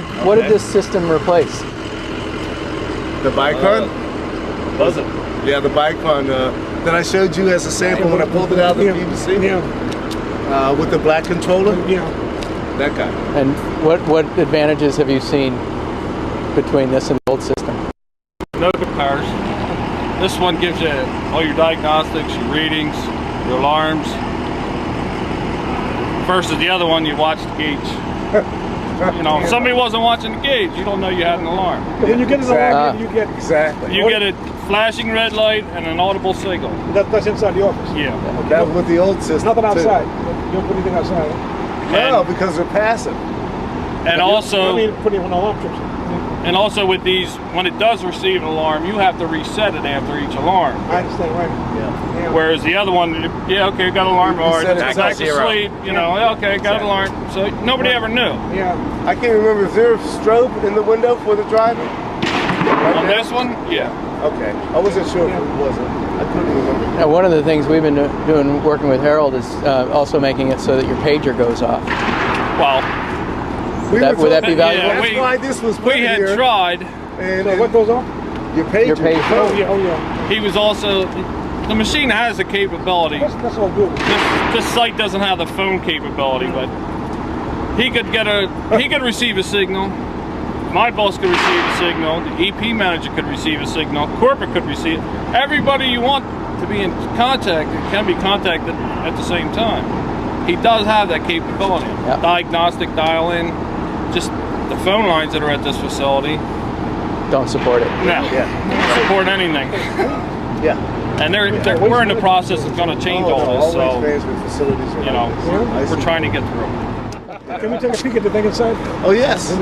what did this system replace? The Bicon? Was it? Yeah, the Bicon that I showed you as a sample when I pulled it out of the BBC. Yeah. With the black controller. Yeah. That guy. And what advantages have you seen between this and the old system? No comparison. This one gives you all your diagnostics, your readings, your alarms. Versus the other one, you watch the gauge. You know, if somebody wasn't watching the gauge, you don't know you had an alarm. But then you get an alarm, you get You get a flashing red light and an audible signal. That's inside the office. Yeah. Okay. That was with the old system. Nothing too. outside. You don't put anything outside. No, because they're passive. And also, I mean, putting an alarm trips. and also with these, when it does receive an alarm, you have to reset it after each alarm. I understand, right? Yeah. Whereas the other one, yeah, okay, got an alarm, all right, set it it's to back to zero. sleep, you know, yeah, okay, got an alarm. So nobody ever knew. Yeah. I can't remember. Is there a strobe in the window for the driver? On this one, yeah. Okay. I wasn't sure if it wasn't. I couldn't remember. Now, one of the things we've been doing, working with Harold, is also making it so that your pager goes off. Well, Would that be valuable? Yeah, That's why this was put we had here. tried. And So what goes on? your pager. Your pager. Oh yeah, oh yeah. He was also, the machine has the capability. That's all good. This site doesn't have the phone capability, but he could receive a signal. My boss could receive a signal. The EP manager could receive a signal. Corporate could receive. Everybody you want to be in contact can be contacted at the same time. He does have that capability. Yep. Diagnostic dial-in. Just the phone lines that are at this facility. Don't support it. No, don't support anything. Yeah. And we're in the process of going to change all this. So management facilities are you know, like this. we're trying to get through. Can we take a peek at the thing inside? Oh yes.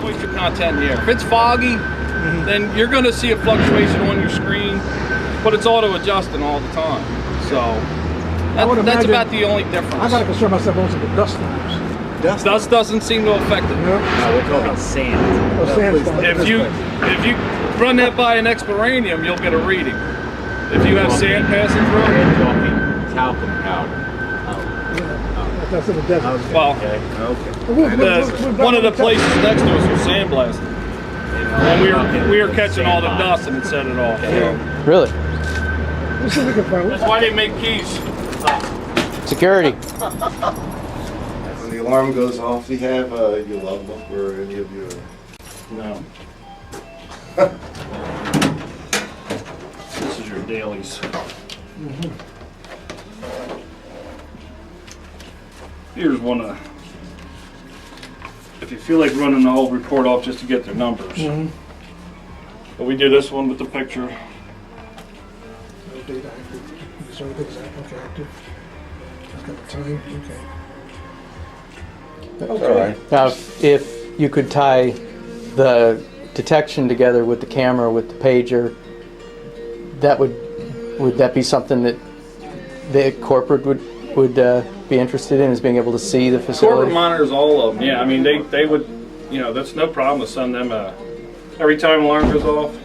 Moisture content here. If it's foggy, then you're going to see a fluctuation on your screen, but it's auto adjusting all the time. So would that's imagine- about the only I difference. gotta concern myself also with dust levels. Dust doesn't seem to affect it. Yeah. No, we're talking sand. Oh, sandstone. If you run that by an Experanium, you'll get a reading. If you have sand passing through it, We're talking talcum powder. That's in the desert. well, Okay. one of the places next to us was sandblasted, and we were catching all the dust and it set it off. So Really? Let's see if we can find that's why they make keys. Security. When the alarm goes off, you have your logbook or any of your. No. This is your dailies. Here's one of. If you feel like running the whole report off just to get their numbers. But we do this one with the picture. data active. So it's okay, active. I've got the time, okay. That's all right. Now, if you could tie the detection together with the camera, with the pager, that would that be something that the corporate would be interested in, is being able to see the facility? Corporate monitors all of them. Yeah, I mean they would, you know, that's no problem to send them every time alarm goes off,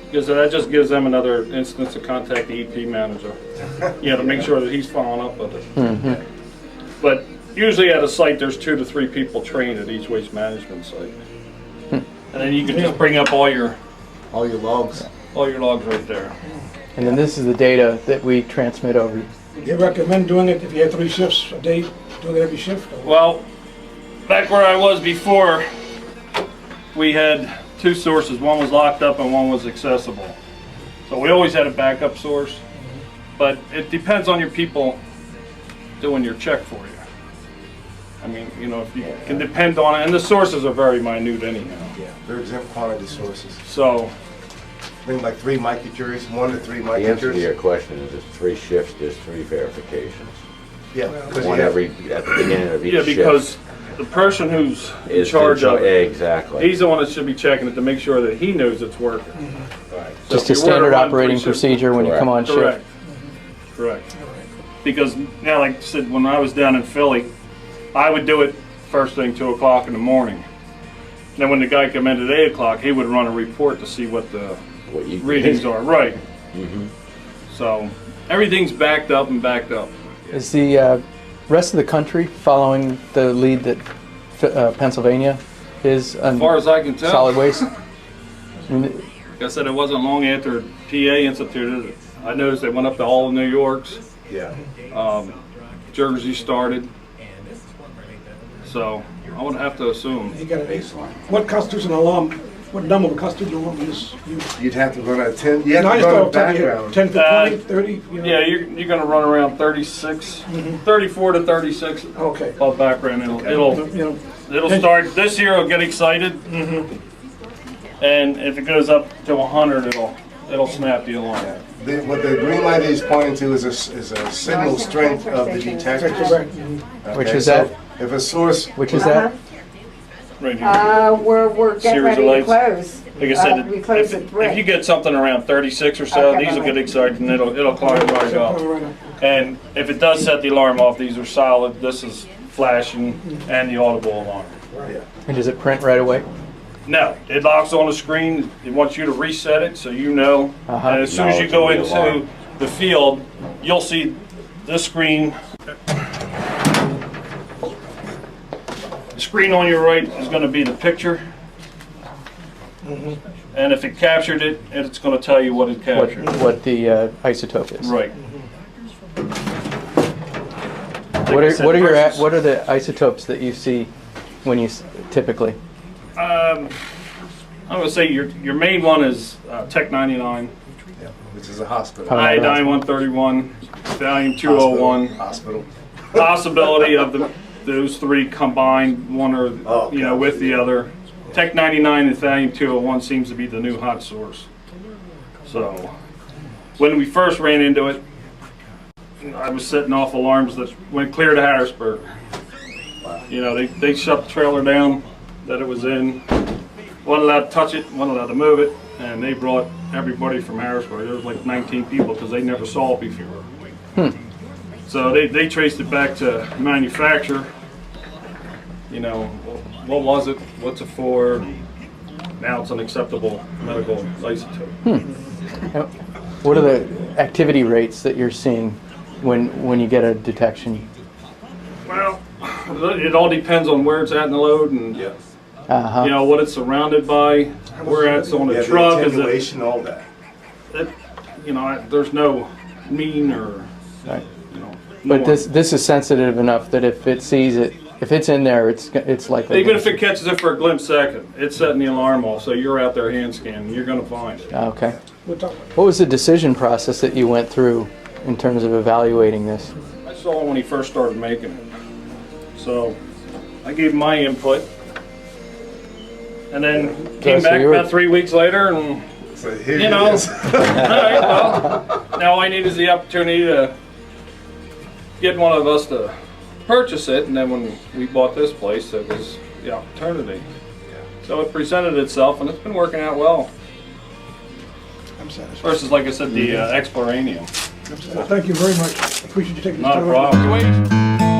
because that just gives them another instance to contact the EP manager. You know, to make sure that he's following up with it. Mm-hmm. But usually at a site, there's 2 to 3 people trained at each waste management site, and then you can just bring up all your logs. All your logs right there. And then this is the data that we transmit over. You recommend doing it if you had 3 shifts a day, doing it every shift? Or? Well, back where I was before, we had 2 sources. One was locked up and one was accessible. So we always had a backup source, but it depends on your people doing your check for you. I mean, you know, if you can depend on it, and the sources are very minute anyhow. Yeah, they're exempt quantity sources. So, I think like 3 microjuries, 1 to 3 The answer to your microjuries. question is there's 3 shifts, there's 3 verifications. Yeah, because One every, at the beginning of each yeah, shift. because the person who's in is charge of it, Exactly. he's the one that should be checking it to make sure that he knows it's working. Right. So Just if a you were to standard run operating 3 shifts- procedure when you come on shift. Correct. Correct. Because now, like I said, when I was down in Philly, I would do it first thing 2 o'clock in the morning. Then when the guy came in at 8 o'clock, he would run a report to see what the What you readings are. Right. Mhm. So everything's backed up and backed up. Is the rest of the country following the lead that Pennsylvania is As far as I can tell. solid waste? Like I said, it wasn't long after PA instituted. I noticed they went up to all of New York's. Yeah. Jersey started. So I would have to assume. You got a, what constitutes an alarm? What number would constitute an alarm? You'd have to run a 10. You have No, I to just run thought a off the top of your head, background. 10 to 20, 30? You know? Yeah, you're going to run around 36, 34 to 36 Okay. of background. It'll You know, it'll start this year. It'll get excited, and if it goes up to 100, it'll snap the alarm. What the green light is pointing to is a signal strength of the detector. that's correct. Mhm. Which is that? If a source, Which is that? Right here. We're getting Series of ready to lights. close. Like I said, we close at if 3. you get something around 36 or so, Okay, these will alright. get excited and it'll climb right up. Oh, right on. And if it does set the alarm off, these are solid. This is flashing and the audible alarm. And does it print right away? No, it locks on the screen. It wants you to reset it so you know. Uh-huh. And as soon as you Knowledge go of the into alarm. the field, you'll see this screen. The screen on your right is going to be the picture. And if it captured it, it's going to tell you what it captured. What the isotope is? Right. What are the isotopes that you see when you typically? I'm going to say your main one is Tech 99, which is a hospital. Oh. iodine 131, Valium 201. Hospital. Possibility of those three combined, one or Oh, okay. with the other. Tech 99 and Valium 201 seems to be the new hot source. So when we first ran into it, I was setting off alarms that went clear to Harrisburg. You know, they shut the trailer down that it was in, wasn't allowed to touch it, wasn't allowed to move it, and they brought everybody from Harrisburg. There was like 19 people because they never saw it before. So they traced it back to manufacturer. You know, what was it? What's it for? Now it's an acceptable medical isotope. What are the activity rates that you're seeing when you get a detection? Well, it all depends on where it's at in the load and Yeah. Uh-huh. you know what it's surrounded by, where it's on the Yeah, truck. the Is attenuation, all that. it, you know, there's no mean or Right. you know. But norm. this is sensitive enough that if it sees it, if it's in there, it's likely. Even if it catches it for a glimpse second, it's setting the alarm off. So you're out there hand scanning, you're going to find it. Okay. We'll talk. What was the decision process that you went through in terms of evaluating this? I saw it when he first started making it. So I gave him my input. And then came so back you were- about 3 weeks later and, So here you it know, is. all right, well, now all I need is the opportunity to get one of us to purchase it. And then when we bought this place, it was the opportunity. So it presented itself and it's been working out well. I'm satisfied. Versus, like I said, the Exploranium. Thank you very much. Appreciate you taking the Not a time. problem.